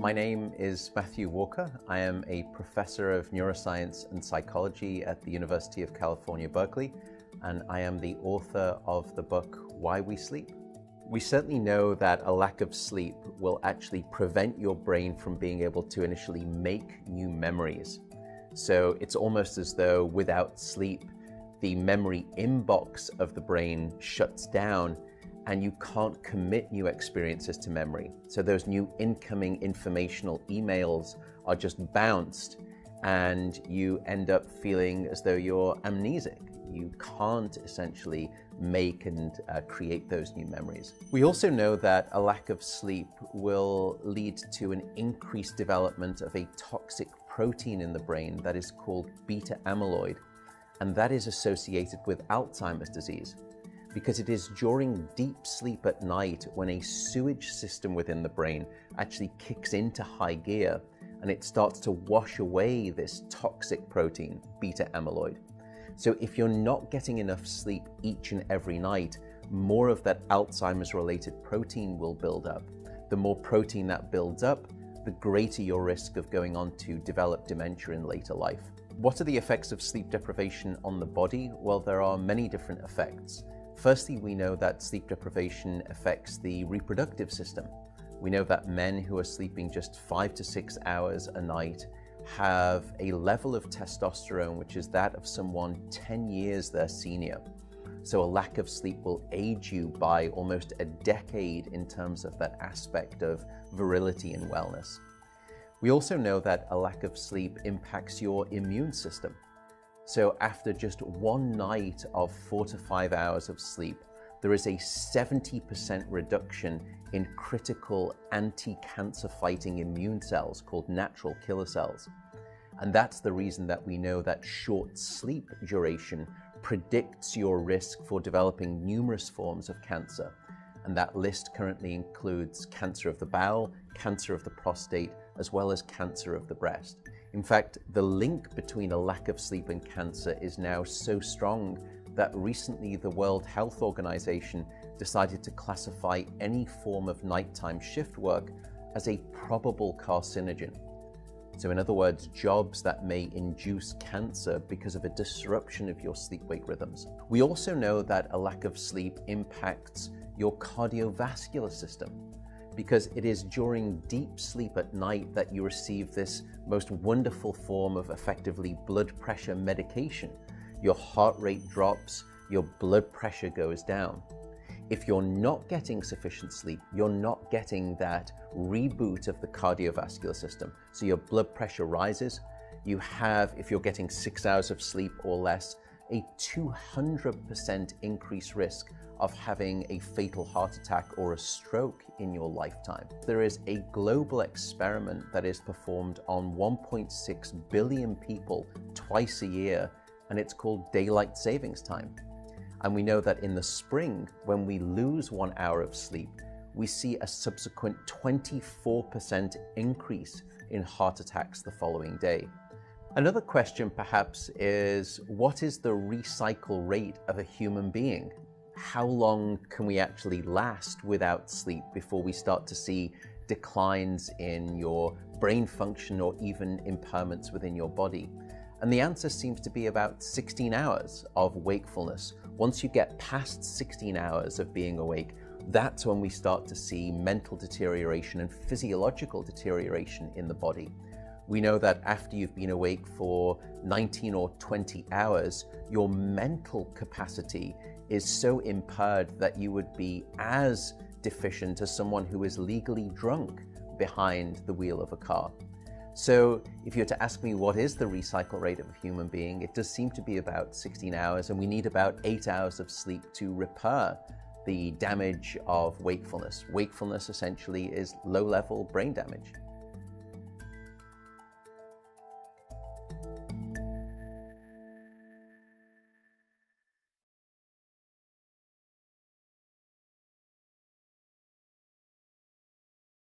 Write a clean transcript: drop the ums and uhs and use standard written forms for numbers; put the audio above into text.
My name is Matthew Walker. I am a professor of neuroscience and psychology at the University of California, Berkeley, and I am the author of the book, Why We Sleep. We certainly know that a lack of sleep will actually prevent your brain from being able to initially make new memories. So it's almost as though without sleep, the memory inbox of the brain shuts down and you can't commit new experiences to memory. So those new incoming informational emails are just bounced and you end up feeling as though you're amnesic. You can't essentially make and create those new memories. We also know that a lack of sleep will lead to an increased development of a toxic protein in the brain that is called beta amyloid, and that is associated with Alzheimer's disease, because it is during deep sleep at night when a sewage system within the brain actually kicks into high gear and it starts to wash away this toxic protein, beta amyloid. So if you're not getting enough sleep each and every night, more of that Alzheimer's related protein will build up. The more protein that builds up, the greater your risk of going on to develop dementia in later life. What are the effects of sleep deprivation on the body? Well, there are many different effects. Firstly, we know that sleep deprivation affects the reproductive system. We know that men who are sleeping just 5 to 6 hours a night have a level of testosterone which is that of someone 10 years their senior. So a lack of sleep will age you by almost a decade in terms of that aspect of virility and wellness. We also know that a lack of sleep impacts your immune system. So after just one night of 4 to 5 hours of sleep, there is a 70% reduction in critical anti-cancer fighting immune cells called natural killer cells. And that's the reason that we know that short sleep duration predicts your risk for developing numerous forms of cancer. And that list currently includes cancer of the bowel, cancer of the prostate, as well as cancer of the breast. In fact, the link between a lack of sleep and cancer is now so strong that recently the World Health Organization decided to classify any form of nighttime shift work as a probable carcinogen. So in other words, jobs that may induce cancer because of a disruption of your sleep-wake rhythms. We also know that a lack of sleep impacts your cardiovascular system, because it is during deep sleep at night that you receive this most wonderful form of effectively blood pressure medication. Your heart rate drops, your blood pressure goes down. If you're not getting sufficient sleep, you're not getting that reboot of the cardiovascular system. So your blood pressure rises. You have, if you're getting 6 hours of sleep or less, a 200% increased risk of having a fatal heart attack or a stroke in your lifetime. There is a global experiment that is performed on 1.6 billion people twice a year, and it's called daylight savings time. And we know that in the spring, when we lose 1 hour of sleep, we see a subsequent 24% increase in heart attacks the following day. Another question perhaps is, what is the recycle rate of a human being? How long can we actually last without sleep before we start to see declines in your brain function or even impairments within your body? And the answer seems to be about 16 hours of wakefulness. Once you get past 16 hours of being awake, that's when we start to see mental deterioration and physiological deterioration in the body. We know that after you've been awake for 19 or 20 hours, your mental capacity is so impaired that you would be as deficient as someone who is legally drunk behind the wheel of a car. So if you were to ask me what is the recycle rate of a human being, it does seem to be about 16 hours, and we need about 8 hours of sleep to repair the damage of wakefulness. Wakefulness essentially is low-level brain damage.